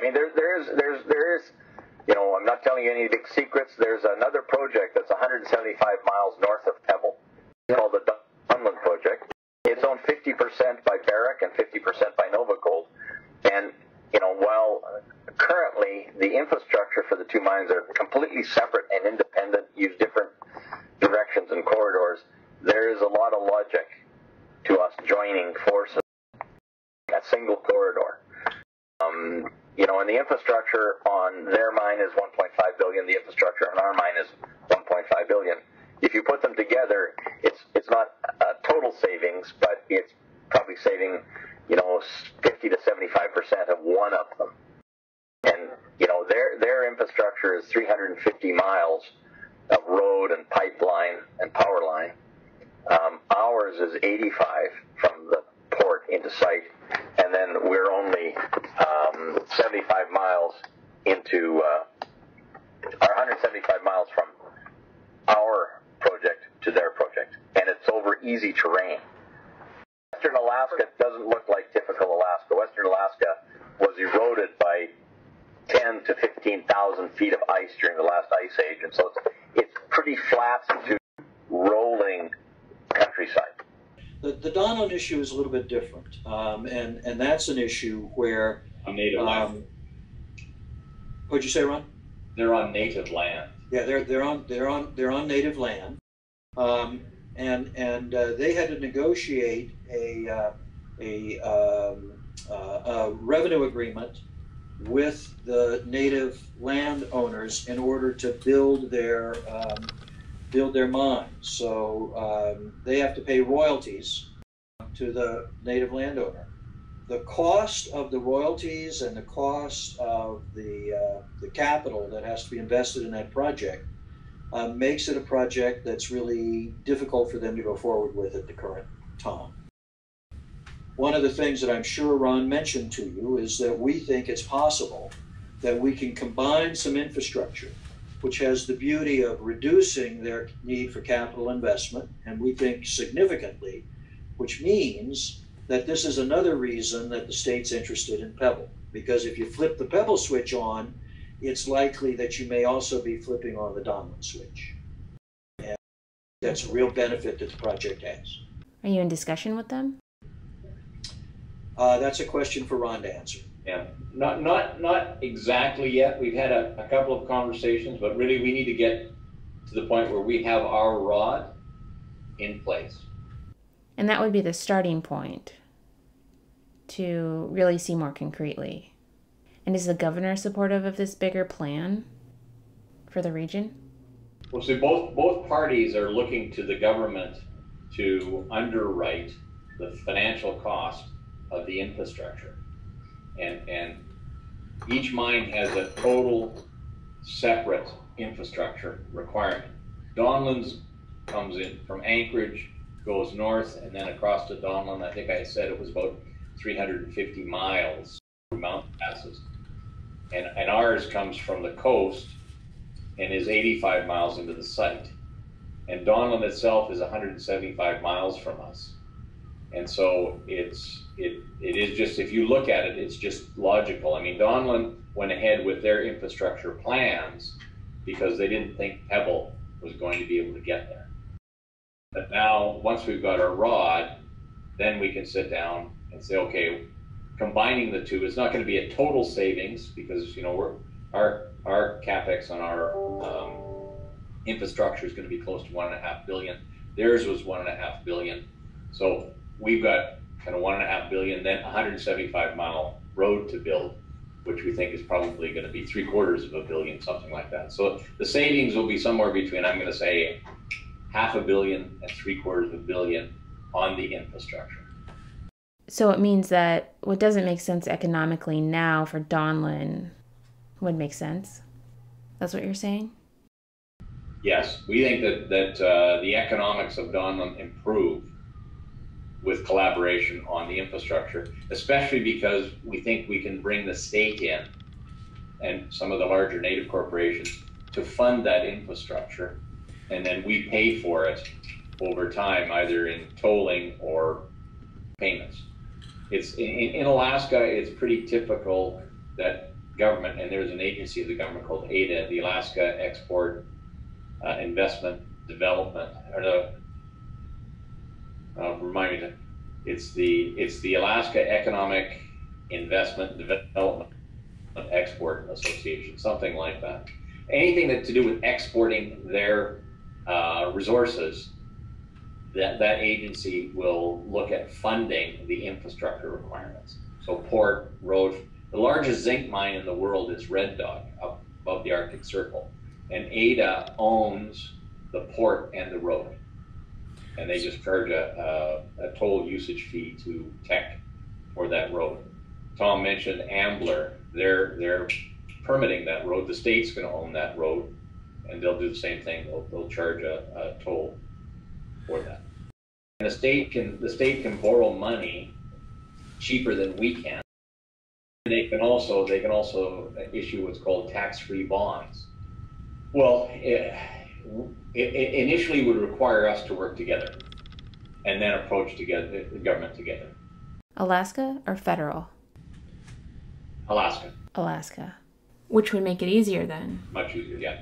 I mean, there is, you know, I'm not telling you any big secrets. There's another project that's 175 miles north of Pebble called the Donlin project. It's owned 50% by Barrick and 50% by Nova Gold. And, you know, while currently the infrastructure for the two mines are completely separate and independent, use different directions and corridors, there is a lot of logic to us joining forces in a single corridor. You know, and the infrastructure on their mine is 1.5 billion. The infrastructure on our mine is 1.5 billion. If you put them together, it's not total savings, but it's probably saving, you know, 50 to 75% of one of them. And, you know, their infrastructure is 350 miles of road and pipeline and power line. Ours is 85 from the port into site, and then we're only 75 miles into, or 175 miles from our project to their project, and it's over easy terrain. Western Alaska doesn't look like typical Alaska. Western Alaska was eroded by 10 to 15,000 feet of ice during the last ice age, and so it's pretty flat to rolling countryside. The Donlin issue is a little bit different, and that's an issue where on native land. What'd you say, Ron? They're on native land. Yeah, they're on native land, and they had to negotiate a revenue agreement with the native landowners in order to build their mine. So they have to pay royalties to the native landowner. The cost of the royalties and the cost of the capital that has to be invested in that project makes it a project that's really difficult for them to go forward with at the current time. One of the things that I'm sure Ron mentioned to you is that we think it's possible that we can combine some infrastructure which has the beauty of reducing their need for capital investment, and we think significantly, which means that this is another reason that the state's interested in Pebble. Because if you flip the Pebble switch on, it's likely that you may also be flipping on the Donlin switch. And that's a real benefit that the project has. Are you in discussion with them? That's a question for Ron to answer. Yeah, not exactly yet. We've had a couple of conversations, but really we need to get to the point where we have our rod in place. And that would be the starting point to really see more concretely. And is the governor supportive of this bigger plan for the region? Well, see, both parties are looking to the government to underwrite the financial cost of the infrastructure. And each mine has a total separate infrastructure requirement. Donlin's comes in from Anchorage, goes north, and then across to Donlin. I think I said it was about 350 miles through mountain passes. And ours comes from the coast and is 85 miles into the site. And Donlin itself is 175 miles from us. And so it is just, if you look at it, it's just logical. I mean, Donlin went ahead with their infrastructure plans because they didn't think Pebble was going to be able to get there. But now, once we've got our rod, then we can sit down and say, okay, combining the two, it's not going to be a total savings because, you know, our capex on our infrastructure is going to be close to $1.5 billion. Theirs was $1.5 billion. So we've got kind of $1.5 billion, then 175-mile road to build, which we think is probably going to be $750 million, something like that. So the savings will be somewhere between, I'm going to say, $500 million and $750 million on the infrastructure. So it means that what doesn't make sense economically now for Donlin would make sense? That's what you're saying? Yes, we think that the economics of Donlin improve with collaboration on the infrastructure, especially because we think we can bring the state in and some of the larger native corporations to fund that infrastructure, and then we pay for it over time, either in tolling or payments. It's in Alaska, it's pretty typical that government, and there's an agency of the government called ADA, the Alaska Export Investment Development, or the remind me, it's the Alaska Economic Investment Development Export Association, something like that. Anything that to do with exporting their resources, that agency will look at funding the infrastructure requirements. So port, road. The largest zinc mine in the world is Red Dog, up above the Arctic Circle. And ADA owns the port and the road. And they just charge a toll usage fee to Teck for that road. Tom mentioned Ambler. They're permitting that road. The state's going to own that road, and they'll do the same thing. They'll charge a toll for that. And the state can borrow money cheaper than we can. And they can also issue what's called tax-free bonds. Well, it initially would require us to work together, and then approach together the government together. Alaska or federal? Alaska. Alaska. Which would make it easier then? Much easier, yeah.